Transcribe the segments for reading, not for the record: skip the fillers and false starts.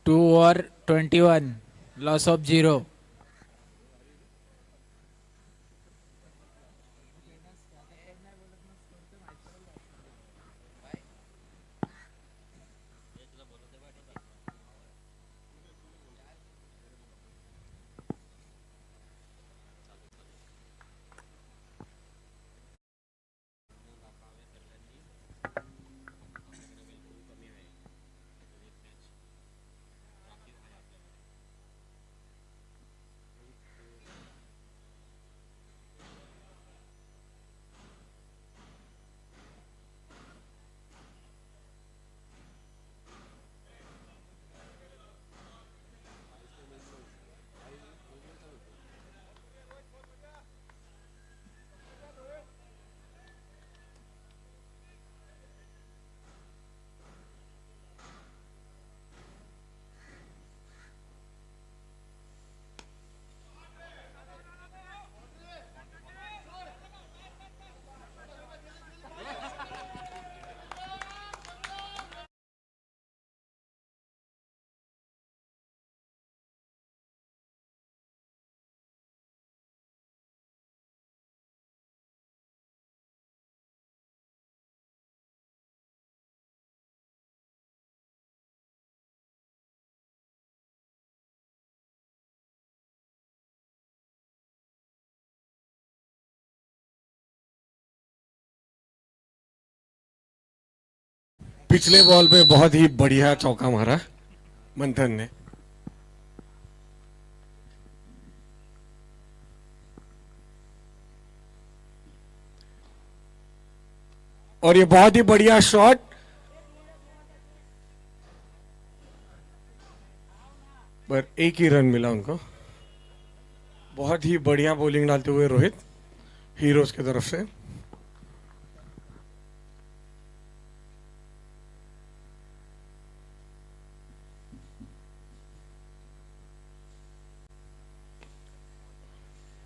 2 over 21, loss of 0. पिछले ball पे बहुत ही बढ़िया चौका मारा मंथन ने। और ये बहुत ही बढ़िया शॉट। पर एक ही रन मिला उनको। बहुत ही बढ़िया बॉलिंग डालते हुए रोहित हीरोज की तरफ से।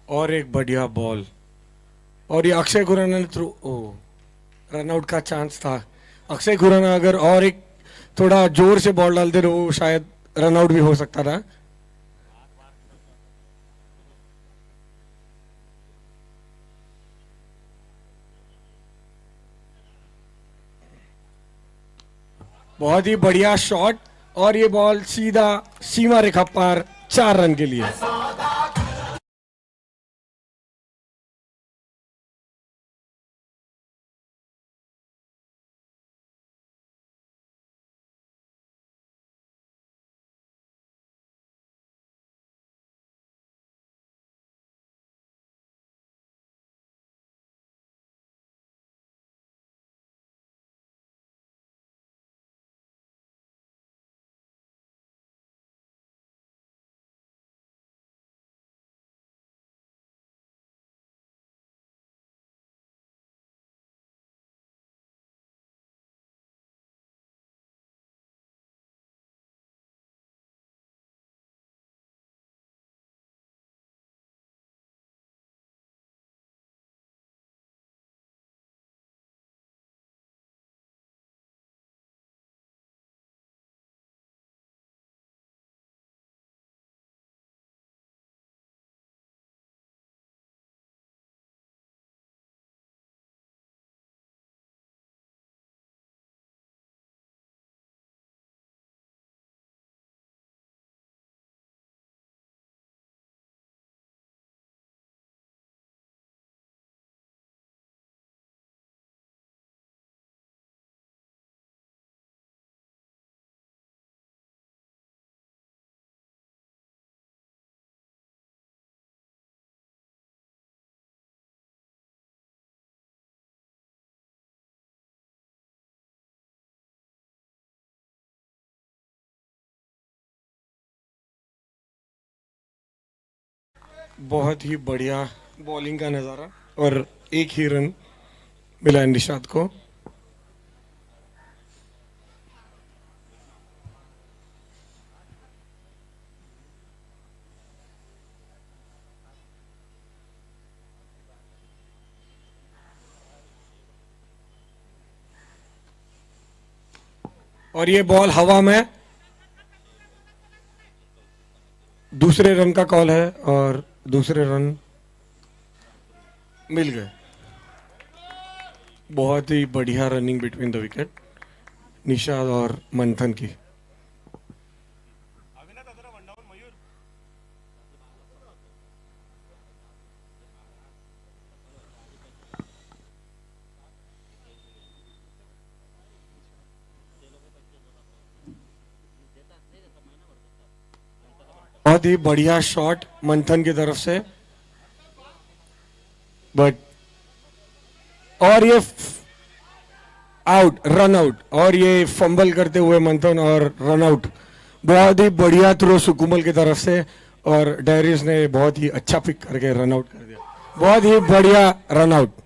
और एक बढ़िया बॉल। और ये अक्षय खुराना ने थ्रू रन आउट का चांस था। अक्षय खुराना अगर और एक थोड़ा जोर से बॉल डालते तो वो शायद रन आउट भी हो सकता था। बहुत ही बढ़िया शॉट। और ये बॉल सीधा सीमा रेखा पार 4 रन के लिए। बहुत ही बढ़िया बॉलिंग का नज़ारा। और एक ही रन मिला निशाद को। और ये बॉल हवा में दूसरे रन का कॉल है और दूसरे रन मिल गए। बहुत ही बढ़िया running between the wicket Nishad और मंथन की। बहुत ही बढ़िया शॉट मंथन की तरफ से, बट और ये आउट, रन आउट, और ये फंबल करते हुए मंथन और रन आउट। बहुत ही बढ़िया थ्रो सुकुमल की तरफ से और डेरिस ने बहुत ही अच्छा पिक करके रन आउट कर दिया। बहुत ही बढ़िया रन आउट।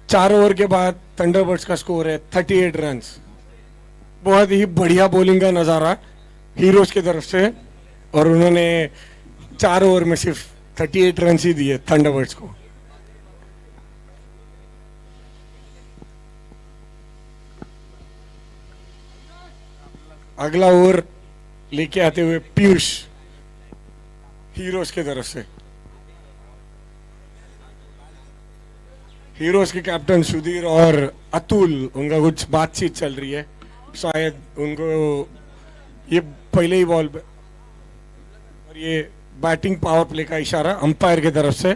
चार ओवर के बाद थंडरबर्ड्स का स्कोर है 38 रन्स। बहुत ही बढ़िया बॉलिंग का नजारा हीरोज की तरफ से, और उन्होंने 4 ओवर में सिर्फ 38 रन ही दिए थंडरबर्ड्स को। अगला ओवर लेके आते हुए पीयूष हीरोज की तरफ से। हीरोज के कैप्टन सुधीर और अतुल, उनका कुछ बातचीत चल रही है, शायद उनको ये पहले ही बॉल पे, और ये बैटिंग पावर प्ले का इशारा अंपायर की तरफ से।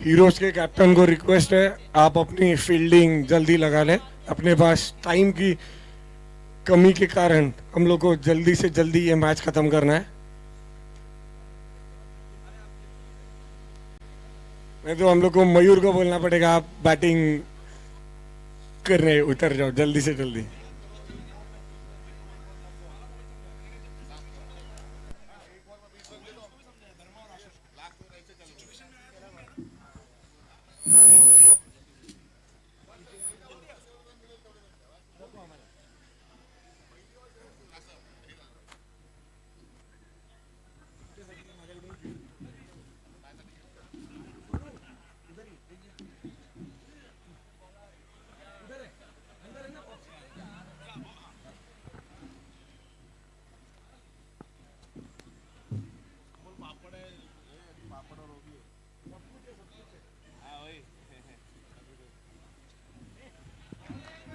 हीरोज के कैप्टन को रिक्वेस्ट है, आप अपनी फील्डिंग जल्दी लगा लें। अपने पास टाइम की कमी के कारण हम लोग को जल्दी से जल्दी ये मैच खत्म करना है। नहीं तो हम लोग को मयूर को बोलना पड़ेगा, आप बैटिंग करने उतर जाओ जल्दी से जल्दी।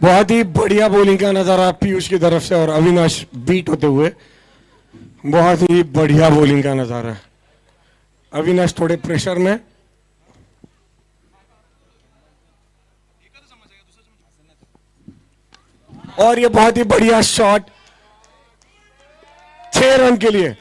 बहुत ही बढ़िया बॉलिंग का नजारा पीयूष की तरफ से और अविनाश बीट होते हुए। बहुत ही बढ़िया बॉलिंग का नजारा है। अविनाश थोड़े प्रेशर में, और ये बहुत ही बढ़िया शॉट 6 रन के लिए।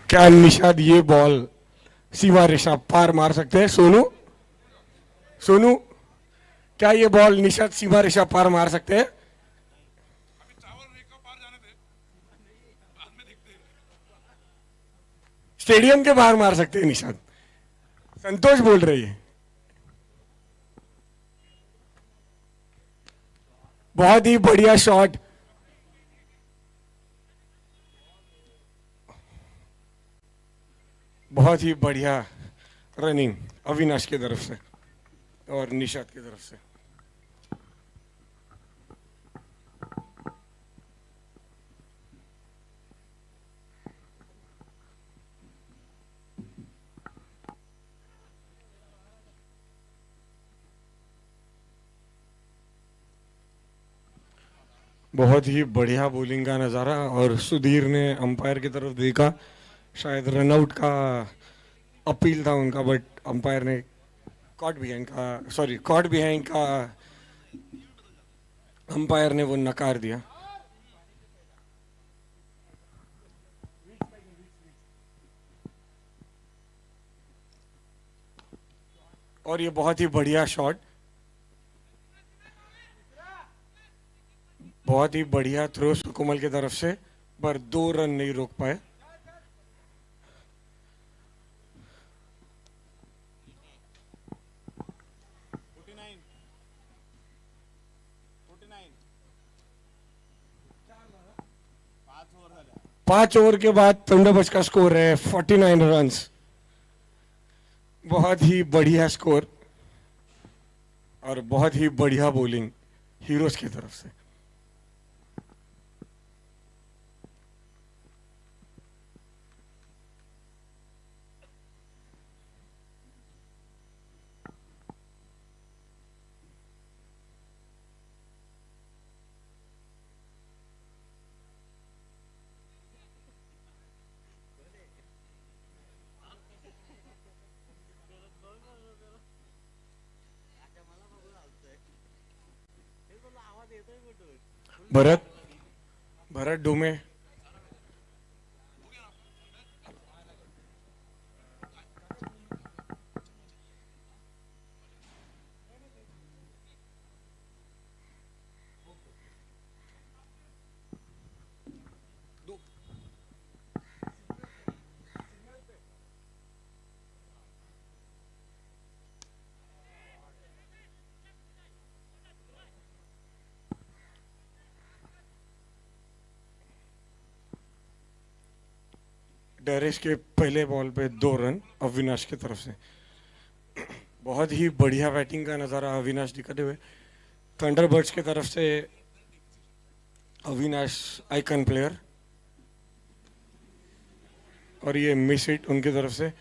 क्या निशाद ये बॉल सीमा रेखा पार मार सकते हैं? सोनू, सोनू, क्या ये बॉल निशाद सीमा रेखा पार मार सकते हैं? स्टेडियम के बाहर मार सकते हैं निशाद। संतोष बोल रही है। बहुत ही बढ़िया शॉट, बहुत ही बढ़िया रनिंग अविनाश की तरफ से और निशाद की तरफ से। बहुत ही बढ़िया बॉलिंग का नज़ारा, और सुधीर ने अंपायर की तरफ देखा, शायद रनआउट का अपील था उनका, बट अंपायर ने कॉट बिहाइंड का अंपायर ने वो नकार दिया। और ये बहुत ही बढ़िया शॉट, बहुत ही बढ़िया थ्रो सुकुमल की तरफ से, पर 2 रन नहीं रोक पाए। पांच ओवर के बाद थंडरबर्ड्स का स्कोर है 49 रन्स। बहुत ही बढ़िया स्कोर और बहुत ही बढ़िया बॉलिंग हीरोज की तरफ से। भरत, भरत डोमे, डेरिस के पहले बॉल पे 2 रन अविनाश की तरफ से। बहुत ही बढ़िया बैटिंग का नज़ारा अविनाश दिखाते हुए। थंडरबर्ड्स की तरफ से अविनाश आइकन प्लेयर, और ये मिस हिट उनकी तरफ से।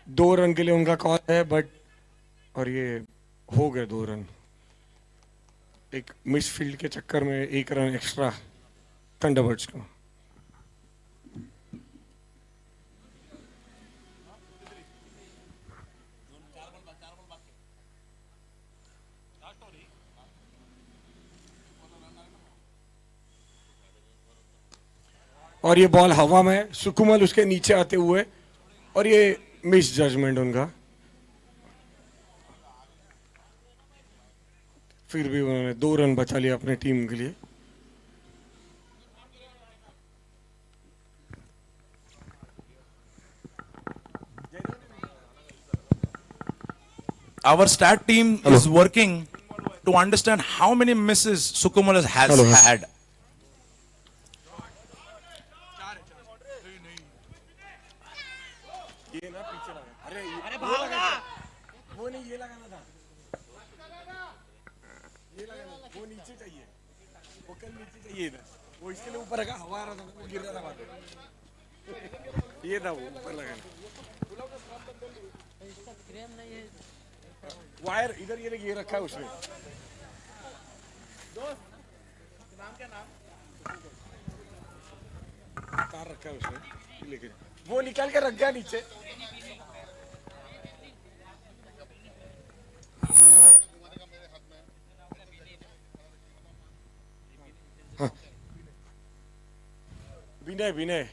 2 रन के लिए उनका कॉल है, बट और ये हो गए 2 रन। एक मिस फील्ड के चक्कर में 1 रन एक्स्ट्रा थंडरबर्ड्स को। और ये बॉल हवा में, सुकुमल उसके नीचे आते हुए, और ये मिस जजमेंट उनका। फिर भी उन्होंने 2 रन बचा लिया अपने टीम के लिए। Our stat team is working to understand how many misses Sukumal has Hello. had. ये ना पीछे लगा, अरे वो नहीं, ये लगाना था, ये लगाना, वो नीचे चाहिए, वो कल नीचे चाहिए इधर, वो इसके लिए ऊपर रखा, हवा आ रहा था वो गिर रहा था बाद में। ये था वो ऊपर लगाना, वायर इधर, ये रखा है उसने। तार रखा है उसने, लेकिन वो निकाल के रख गया नीचे। विनय विनय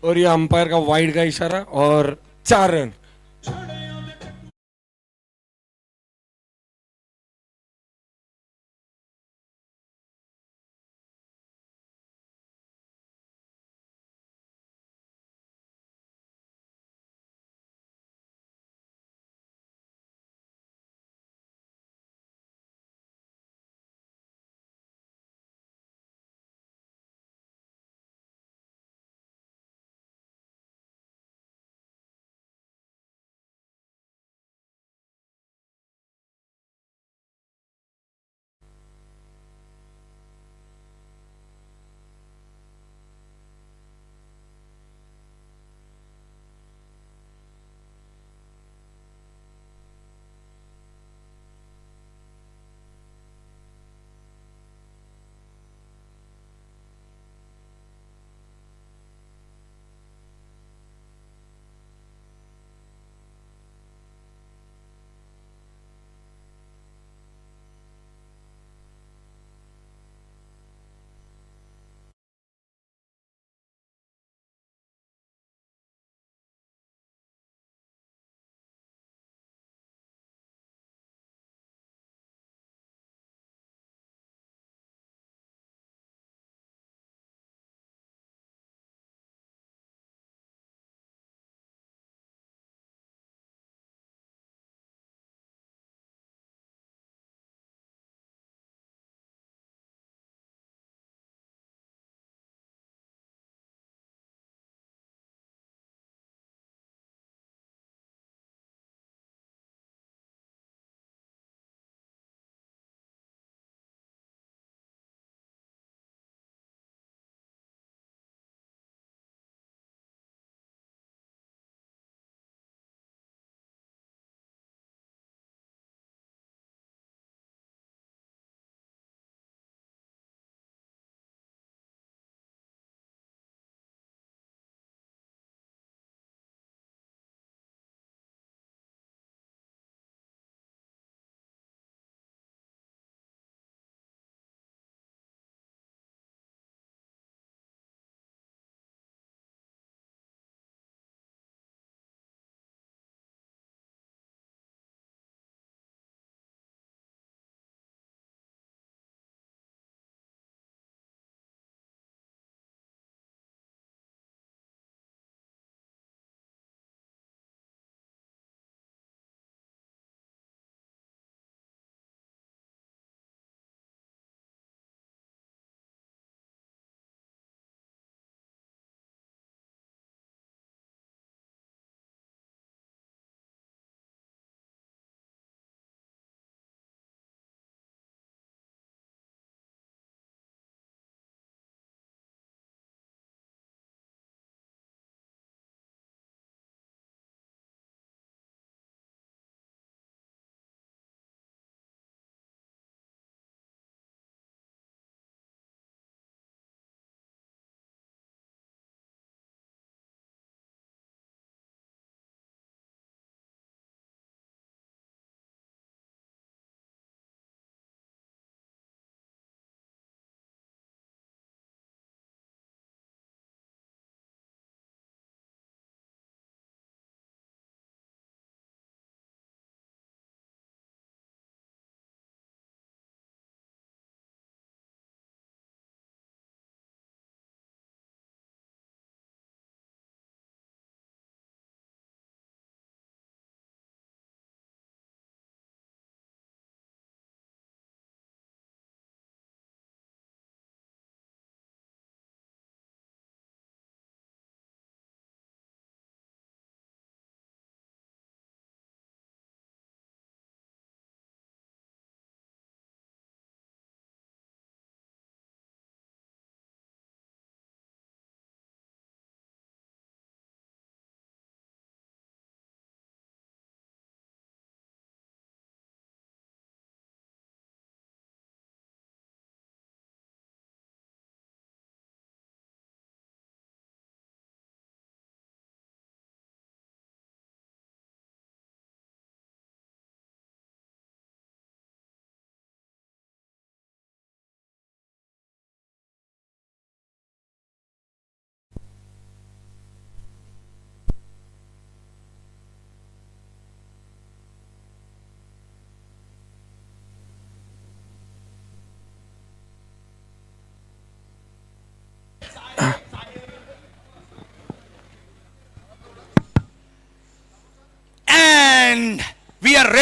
और ये अंपायर का वाइड का इशारा और 4 run.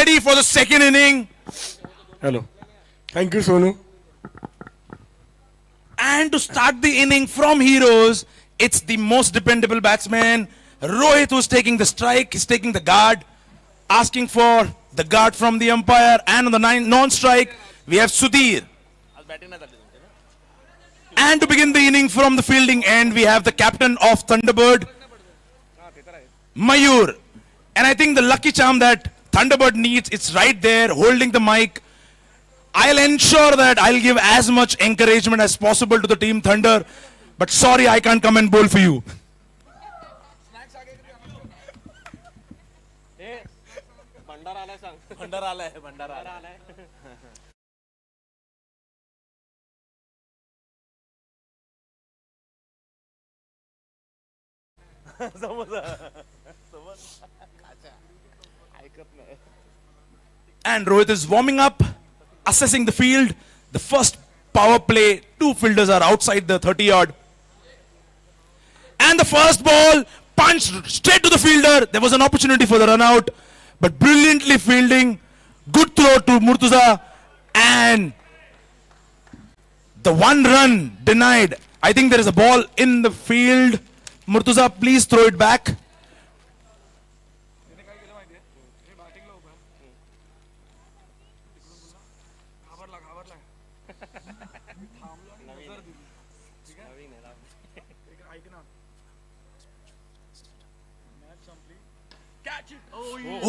ready for the second inning. Hello. Thank you, Sonu. And to start the inning from heroes, it's the most dependable batsman, Rohit, who's taking the strike. He's taking the guard, asking for the guard from the umpire. And on the non-strike, we have Sudhir. And to begin the inning from the fielding end, we have the captain of Thunderbird, Mayur. And I think the lucky charm that Thunderbird needs, it's right there, holding the mic. I'll ensure that I'll give as much encouragement as possible to the team Thunder. But sorry, I can't come and bowl for you. And Rohit is warming up, assessing the field. The first power play, two fielders are outside the 30-yard. And the first ball punched straight to the fielder. There was an opportunity for the run out, but brilliantly fielding. Good throw to Murtuza, and the one run denied. I think there is a ball in the field. Murtuza, please throw it back.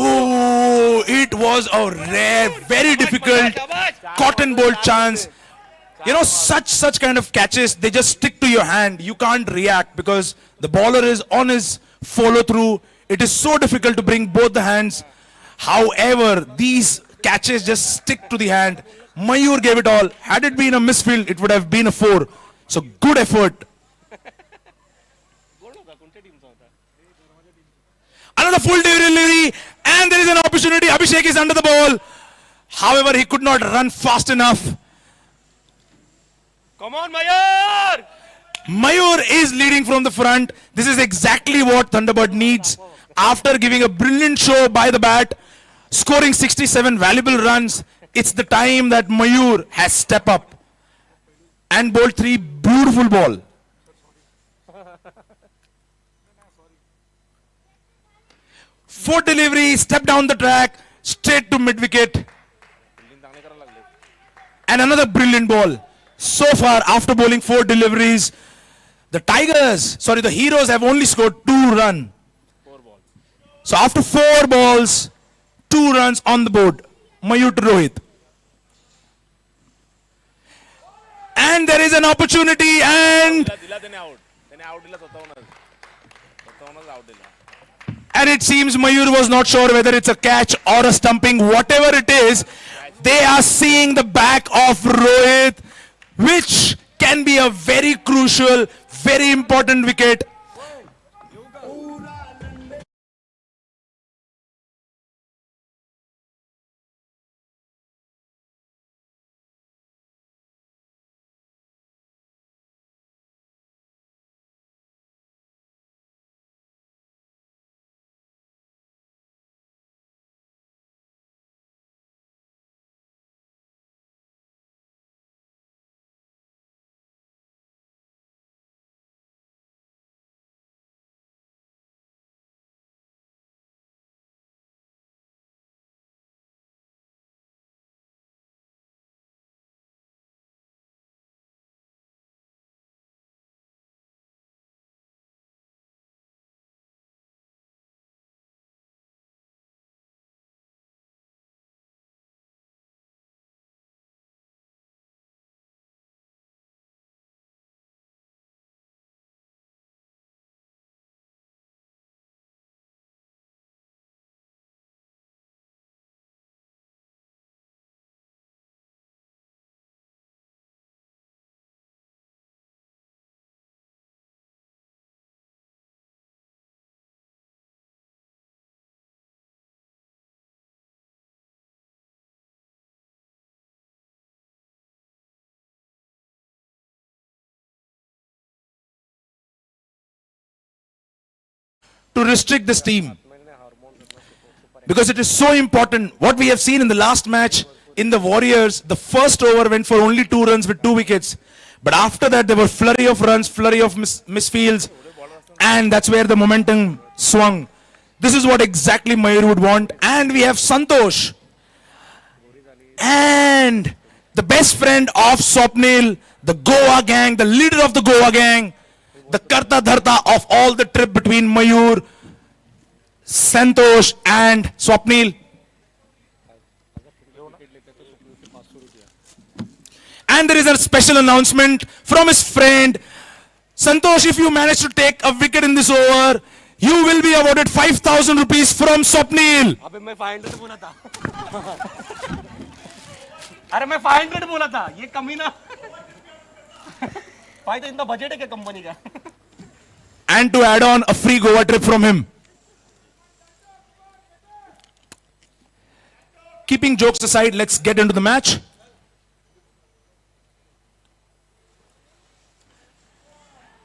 Oh, it was a rare, very difficult cotton ball chance. You know, such kind of catches, they just stick to your hand. You can't react because the bowler is on his follow through. It is so difficult to bring both the hands. However, these catches just stick to the hand. Mayur gave it all. Had it been a misfield, it would have been a 4. So good effort. Another full delivery, and there is an opportunity. Abhishek is under the ball. However, he could not run fast enough. Come on, Mayur! Mayur is leading from the front. This is exactly what Thunderbird needs. After giving a brilliant show by the bat, scoring 67 valuable runs, it's the time that Mayur has stepped up and bowled 3 beautiful ball. Fourth delivery, step down the track, straight to mid-wicket. And another brilliant ball. So far, after bowling 4 deliveries, the Heroes have only scored 2 runs. So after 4 balls, 2 runs on the board. Mayur to Rohit. And there is an opportunity, and it seems Mayur was not sure whether it's a catch or a stumping. Whatever it is, they are seeing the back of Rohit, which can be a very crucial, very important wicket. To restrict this team. because it is so important. What we have seen in the last match in the Warriors, the first over went for only 2 runs with 2 wickets. But after that, there were flurry of runs, flurry of misfields, and that's where the momentum swung. This is what exactly Mayur would want. And we have Santosh. And the best friend of Swapnil, the Goa gang, the leader of the Goa gang, the Karta Dharta of all the trip between Mayur, Santosh and Swapnil. And there is a special announcement from his friend. Santosh, if you manage to take a wicket in this over, you will be awarded 5,000 rupees from Swapnil. अबे मैं 500 बोला था अरे मैं 500 बोला था ये कमी ना भाई तो इतना बजट है क्या कंपनी का And to add on, a free Goa trip from him. Keeping jokes aside, let's get into the match.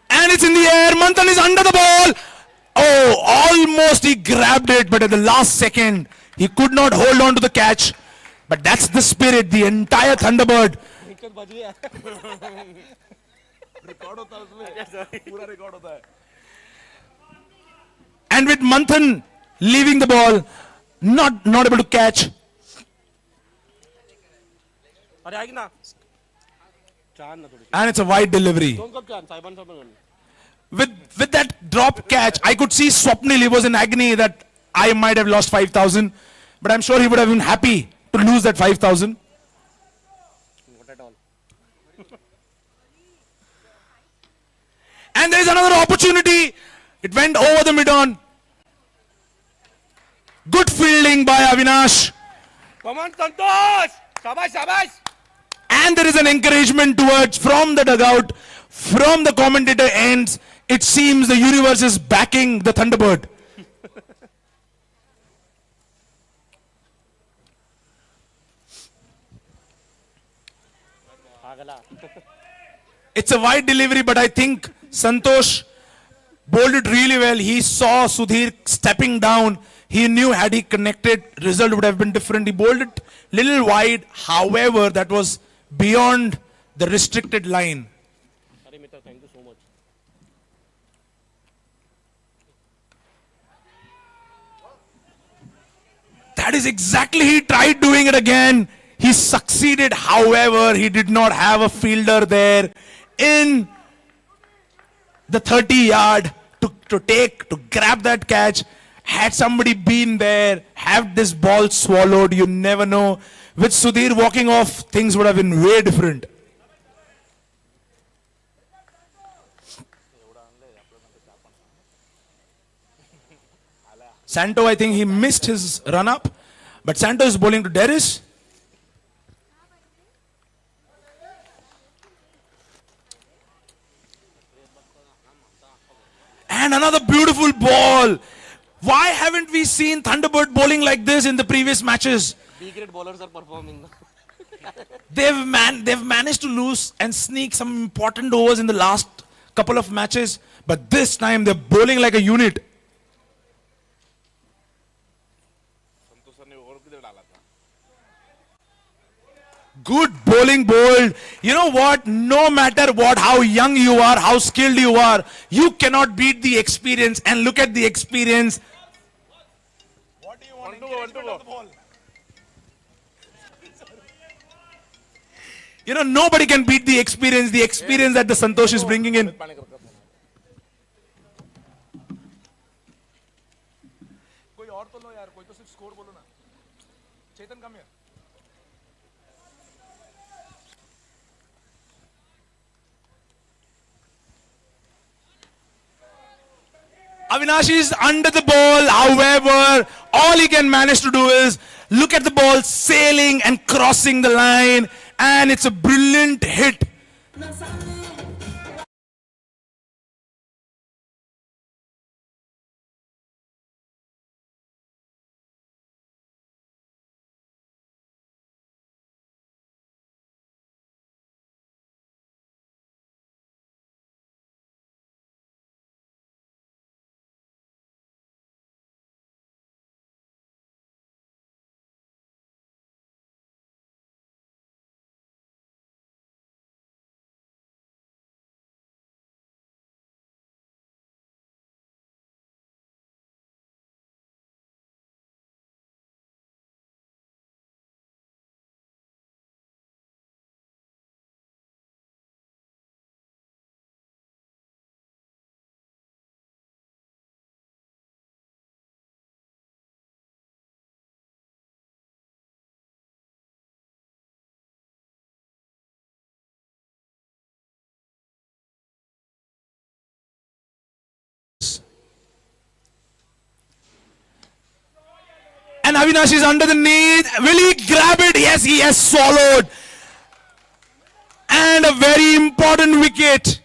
And it's in the air. Manthan is under the ball. Oh, almost he grabbed it, but at the last second, he could not hold on to the catch. But that's the spirit, the entire Thunderbird. Wicket बज गया record होता है उसमें पूरा record होता है And with Manthan leaving the ball, not able to catch. अरे आएगी ना चांद ना थोड़ी And it's a wide delivery. कौन कब चांद साइबन साइबन With that drop catch, I could see Swapnil, he was in agony that I might have lost 5,000. But I'm sure he would have been happy to lose that 5,000. not at all And there is another opportunity. It went over the mid-on. Good fielding by Avinash. come on संतोष शाबाश शाबाश And there is an encouragement towards from the dugout, from the commentator ends. It seems the universe is backing the Thunderbird. पागला It's a wide delivery, but I think Santosh bowled it really well. He saw Sudhir stepping down. He knew had he connected, result would have been different. He bowled it little wide. However, that was beyond the restricted line. अरे मित्र thank you so much That is exactly, he tried doing it again. He succeeded. However, he did not have a fielder there in the 30-yard to grab that catch. Had somebody been there, have this ball swallowed, you never know. With Sudhir walking off, things would have been way different. Santo, I think he missed his run up, but Santo is bowling to Darius. And another beautiful ball. Why haven't we seen Thunderbird bowling like this in the previous matches? B grade bowlers are performing They've managed to lose and sneak some important overs in the last couple of matches, but this time they're bowling like a unit. Good bowling bowled. You know what? No matter what, how young you are, how skilled you are, you cannot beat the experience. And look at the experience. What do you want? Engagement of the ball. You know, nobody can beat the experience that the Santosh is bringing in. Avinash is under the ball. However, all he can manage to do is look at the ball sailing and crossing the line. And it's a brilliant hit. And Avinash is under the knee. Will he grab it? Yes, he has swallowed. And a very important wicket.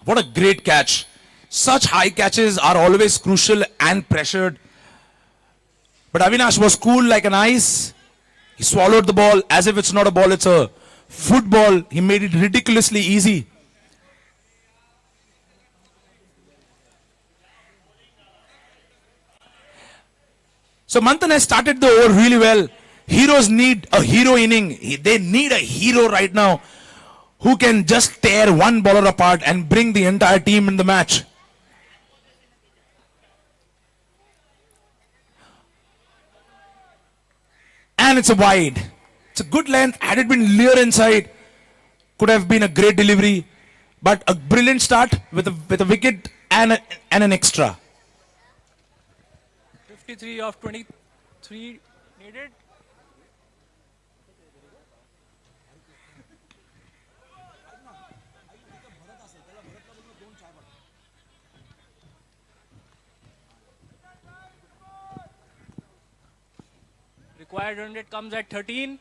What a great catch. Such high catches are always crucial and pressured. But Avinash was cool like an ice. He swallowed the ball as if it's not a ball, it's a football. He made it ridiculously easy. So Manthan has started the over really well. Heroes need a hero inning. They need a hero right now who can just tear one bowler apart and bring the entire team in the match. And it's a wide. It's a good length. Had it been near inside, could have been a great delivery. But a brilliant start with a wicket and an extra. 53 of 23 needed. Required run rate comes at 13.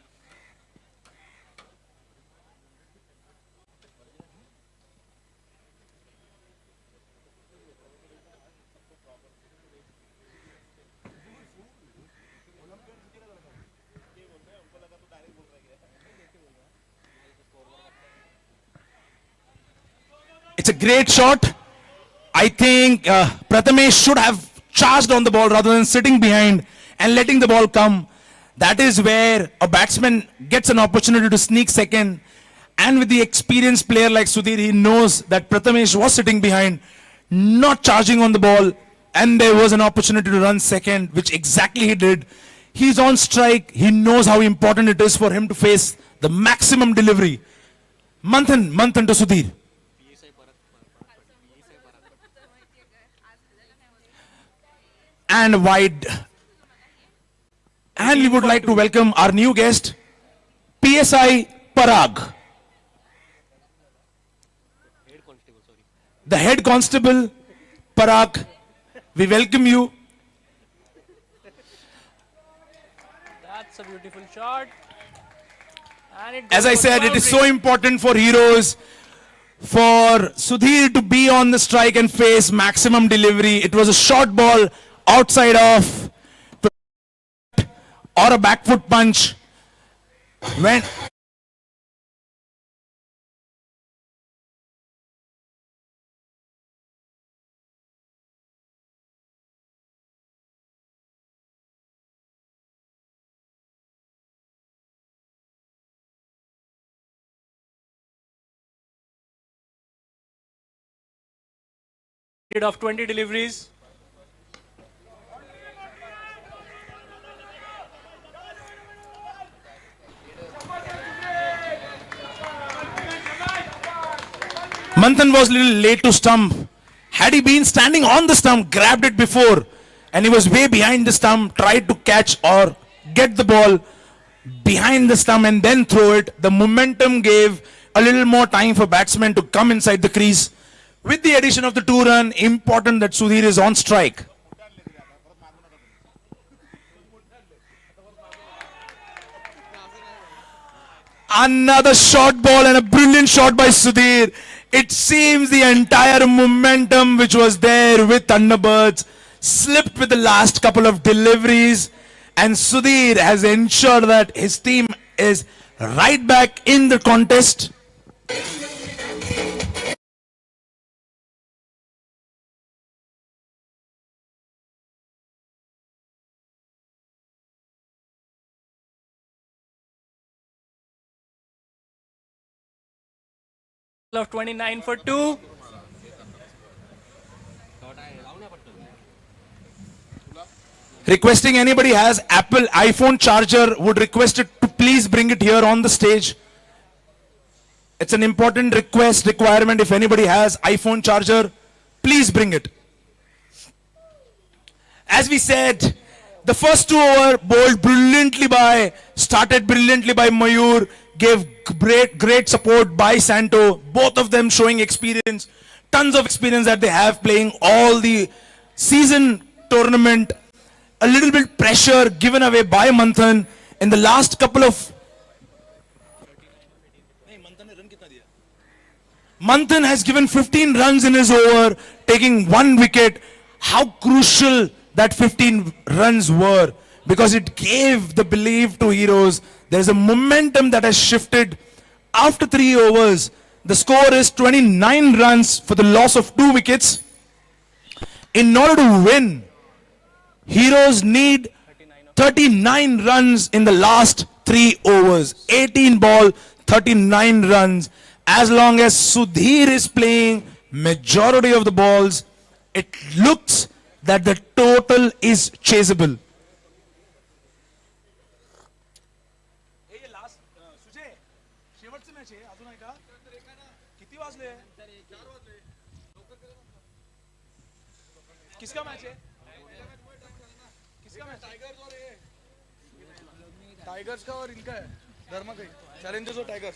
It's a great shot. I think Prathamesh should have charged on the ball rather than sitting behind and letting the ball come. That is where a batsman gets an opportunity to sneak second. And with the experienced player like Sudhir, he knows that Prathamesh was sitting behind, not charging on the ball. And there was an opportunity to run second, which exactly he did. He's on strike. He knows how important it is for him to face the maximum delivery. Manthan to Sudhir. And wide. And we would like to welcome our new guest, PSI Parag. The head constable, Parag. We welcome you. That's a beautiful shot. And it As goes I for said, the it is boundary. so important for heroes, for Sudhir to be on the strike and face maximum delivery. It was a short ball outside off or a back foot punch. When of 20 deliveries. Manthan was a little late to stump. Had he been standing on the stump, grabbed it before, and he was way behind the stump, tried to catch or get the ball behind the stump and then throw it, the momentum gave a little more time for batsmen to come inside the crease. With the addition of the 2-run, important that Sudhir is on strike. Another short ball and a brilliant shot by Sudhir. It seems the entire momentum which was there with Thunderbirds slipped with the last couple of deliveries, and Sudhir has ensured that his team is right back in the contest. Of 29 for 2. Requesting anybody has Apple iPhone charger would request it to please bring it here on the stage. It's an important requirement. If anybody has iPhone charger, please bring it. As we said, the first 2 over bowled brilliantly by, started brilliantly by Mayur, gave great support by Santo. Both of them showing experience, tons of experience that they have playing all the season tournament. A little bit pressure given away by Manthan in the last couple of. Manthan has given 15 runs in his over, taking 1 wicket. How crucial that 15 runs were, because it gave the belief to Heroes. There is a momentum that has shifted after 3 overs. The score is 29 runs for the loss of 2 wickets. In order to win, Heroes need 39 runs in the last 3 overs. 18 ball, 39 runs. As long as Sudhir is playing majority of the balls, it looks that the total is chaseable. Tigers का और इनका है धर्मा का Challengers और tigers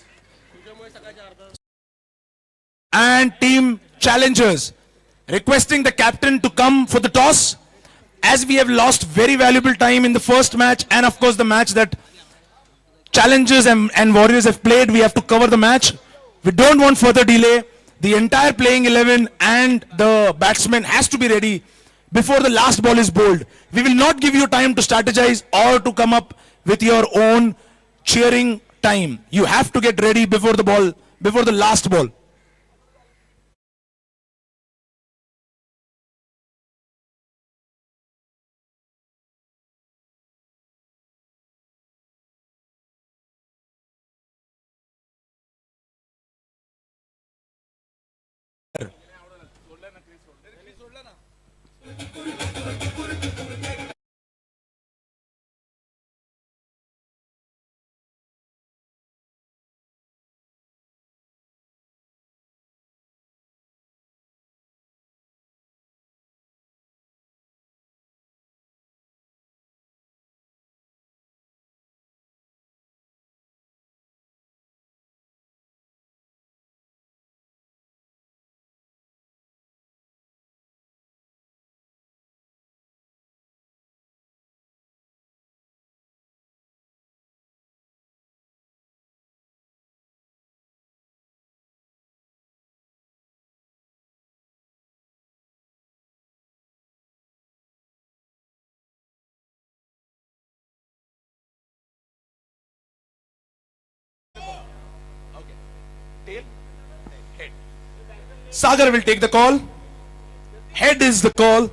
And team challengers requesting the captain to come for the toss, as we have lost very valuable time in the first match, and of course the match that challengers and warriors have played. We have to cover the match. We don't want further delay. The entire playing 11 and the batsman has to be ready before the last ball is bowled. We will not give you time to strategize or to come up with your own cheering time. You have to get ready before the last ball. Sagar will take the call. Head is the call.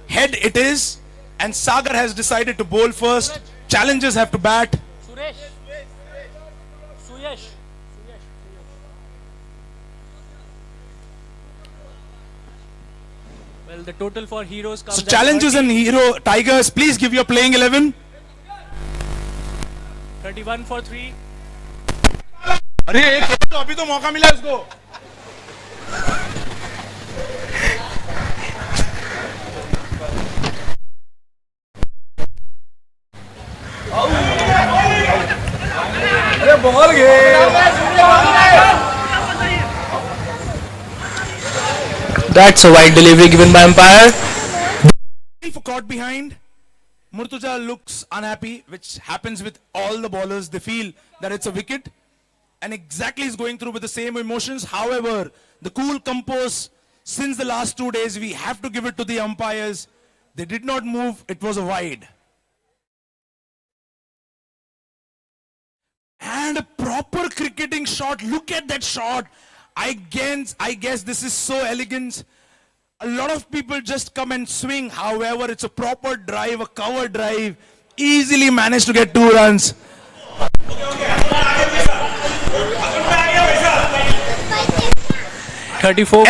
Head it is. And Sagar has decided to bowl first. Challengers have to bat. Suyesh. Well, the total for Heroes comes So at challengers and Hero Tigers, please give your playing 11. 31 for 3. अरे एक तो अभी तो मौका मिला इसको. अरे ball That's a wide delivery given by umpire. For caught behind, Murtuza looks unhappy, which happens with all the bowlers. They feel that it's a wicket, and exactly is going through with the same emotions. However, the cool compose, since the last 2 days, we have to give it to the umpires. They did not move. It was a wide. And a proper cricketing shot. Look at that shot. I guess this is so elegant. A lot of people just come and swing. However, it's a proper drive, a cover drive. Easily managed to get 2 runs. 34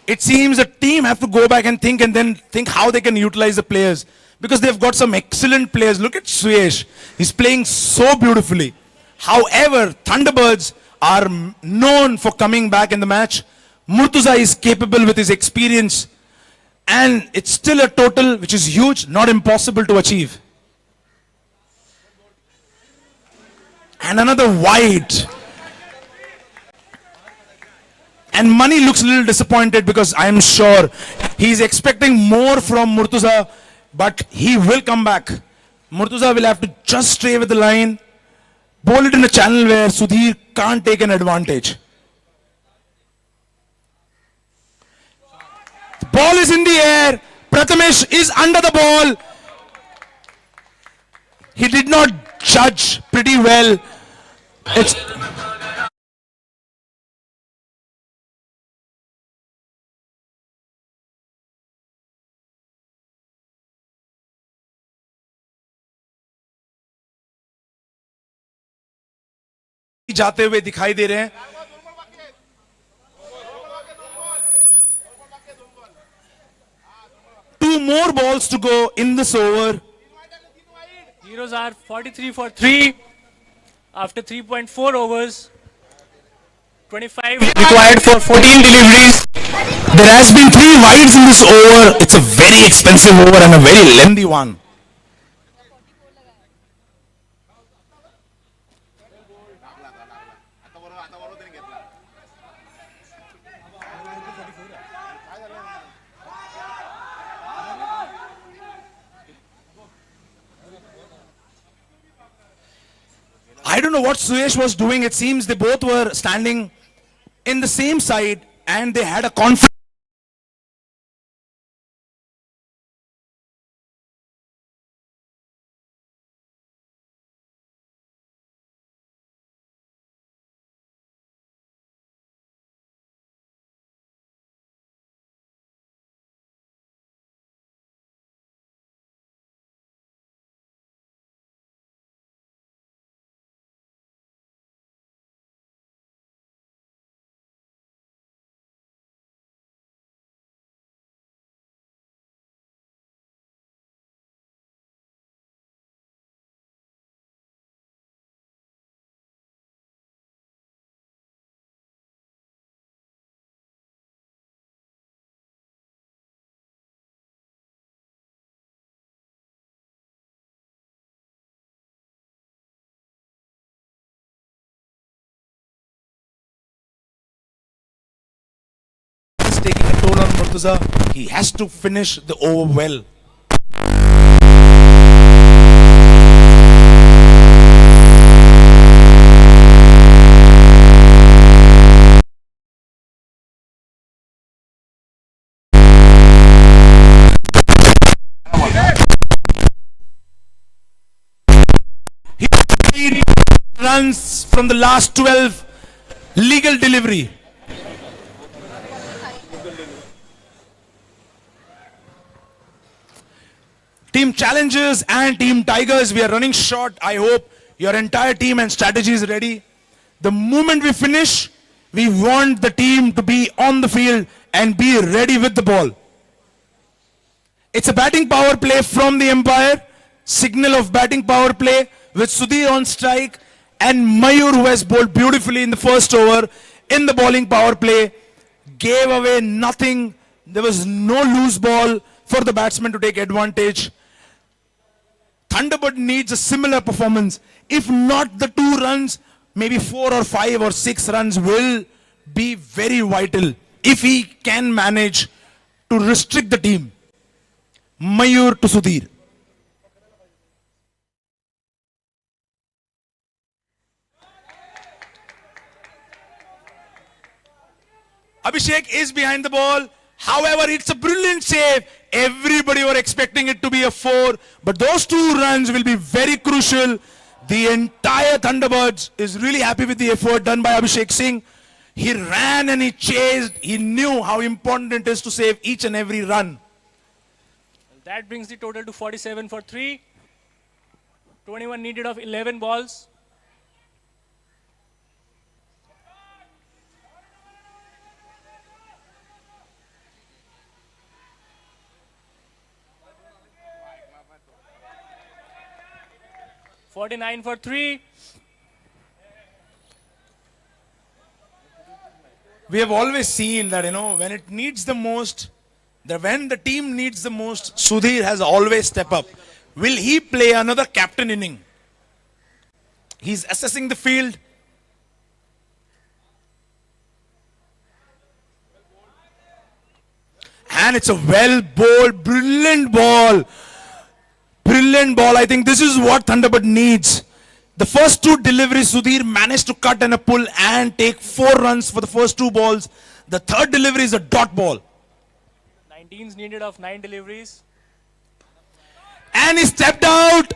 It seems a team have to go back and then think how they can utilize the players. Because they've got some excellent players. Look at Suyesh. He's playing so beautifully. However, Thunderbirds are known for coming back in the match. Murtuza is capable with his experience. And it's still a total which is huge, not impossible to achieve. And another wide. And Mani looks a little disappointed because I am sure he's expecting more from Murtuza, but he will come back. Murtuza will have to just stay with the line, bowl it in a channel where Sudhir can't take an advantage. The ball is in the air. Prathamesh is under the ball. He did not judge pretty well. It's जाते हुए दिखाई दे रहे हैं. Two more balls to go in this over. Heroes are 43 for 3 after 3.4 overs. 25 required for 14 deliveries. There has been 3 wides in this over. It's a very expensive over and a very lengthy one. I don't know what Suyesh was doing. It seems they both were standing in the same side and they had a conflict. Taking a toll on Murtuza. He has to finish the over well. He made runs from the last 12 legal delivery. Team Challengers and Team Tigers, we are running short. I hope your entire team and strategy is ready. The moment we finish, we want the team to be on the field and be ready with the ball. It's a batting power play from the umpire. Signal of batting power play with Sudhir on strike and Mayur, who has bowled beautifully in the first over in the bowling power play, gave away nothing. There was no loose ball for the batsman to take advantage. Thunderbird needs a similar performance. If not the 2 runs, maybe 4 or 5 or 6 runs will be very vital if he can manage to restrict the team. Mayur to Sudhir. Abhishek is behind the ball. However, it's a brilliant save. Everybody were expecting it to be a 4, but those 2 runs will be very crucial. The entire Thunderbirds is really happy with the effort done by Abhishek Singh. He ran and he chased. He knew how important it is to save each and every run. That brings the total to 47 for 3. 21 needed of 11 balls. 49 for 3. We have always seen that, when it needs the most, when the team needs the most, Sudhir has always stepped up. Will he play another captain inning? He's assessing the field. And it's a well bowled, brilliant ball. Brilliant ball. I think this is what Thunderbird needs. The first two deliveries, Sudhir managed to cut and a pull and take 4 runs for the first 2 balls. The third delivery is a dot ball. 19s needed of 9 deliveries. And he stepped out,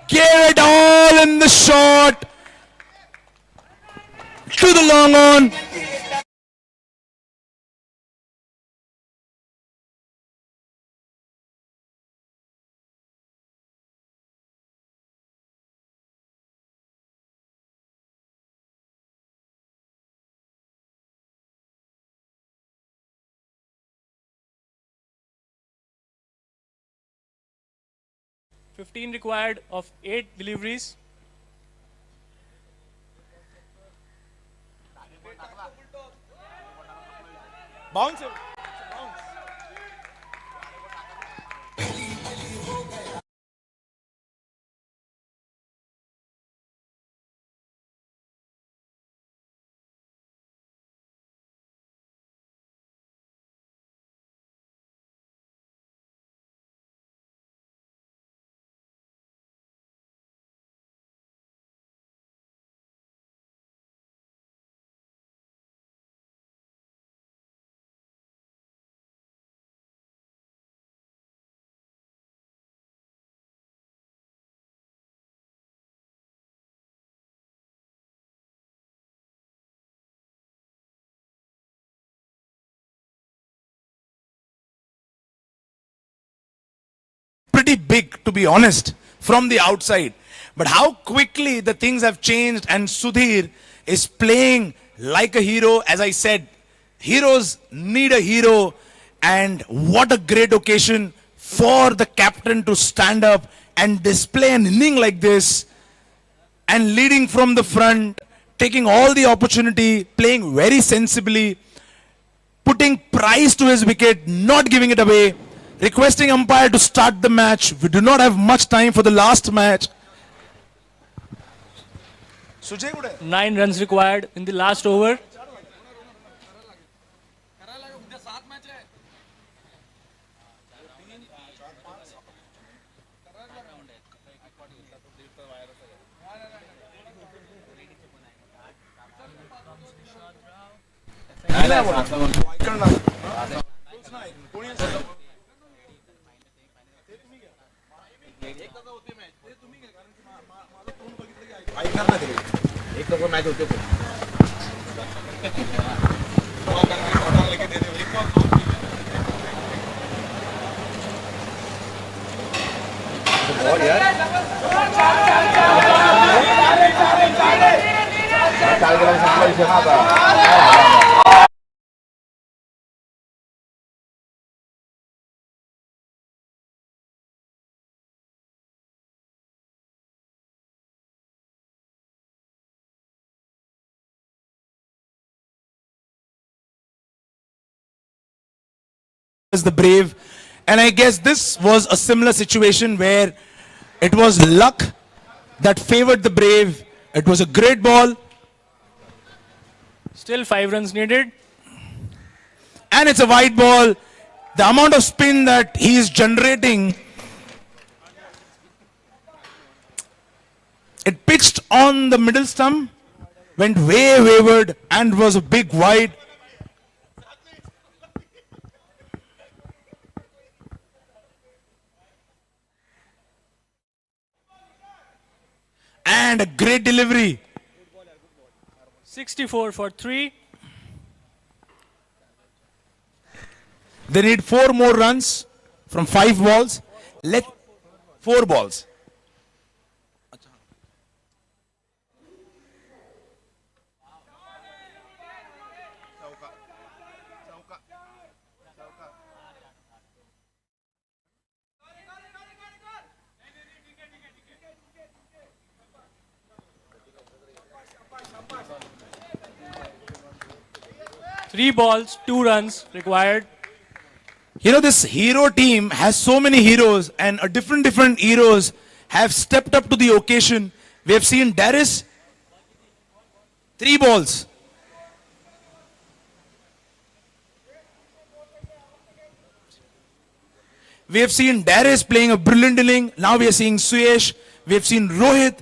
gave it all in the shot to the long on. Fifteen required of 8 deliveries. Bounce. Pretty big, to be honest, from the outside. But how quickly the things have changed, and Sudhir is playing like a hero. As I said, heroes need a hero, and what a great occasion for the captain to stand up and display an inning like this, and leading from the front, taking all the opportunity, playing very sensibly, putting price to his wicket, not giving it away, requesting umpire to start the match. We do not have much time for the last match. 9 runs required in the last over. As the Brave, and I guess this was a similar situation where it was luck that favored the Brave. It was a great ball, Still 5 runs needed. and it's a wide ball. The amount of spin that he is generating, it pitched on the middle stump, went way wayward, and was a big wide. And a great delivery. 64 for 3. They need 4 more runs from 5 balls. Let 4 balls. 3 balls, 2 runs required. You know, this hero team has so many heroes, and different heroes have stepped up to the occasion. We have seen Darius, 3 balls. We have seen Darius playing a brilliant inning. Now we are seeing Suyesh. We have seen Rohit.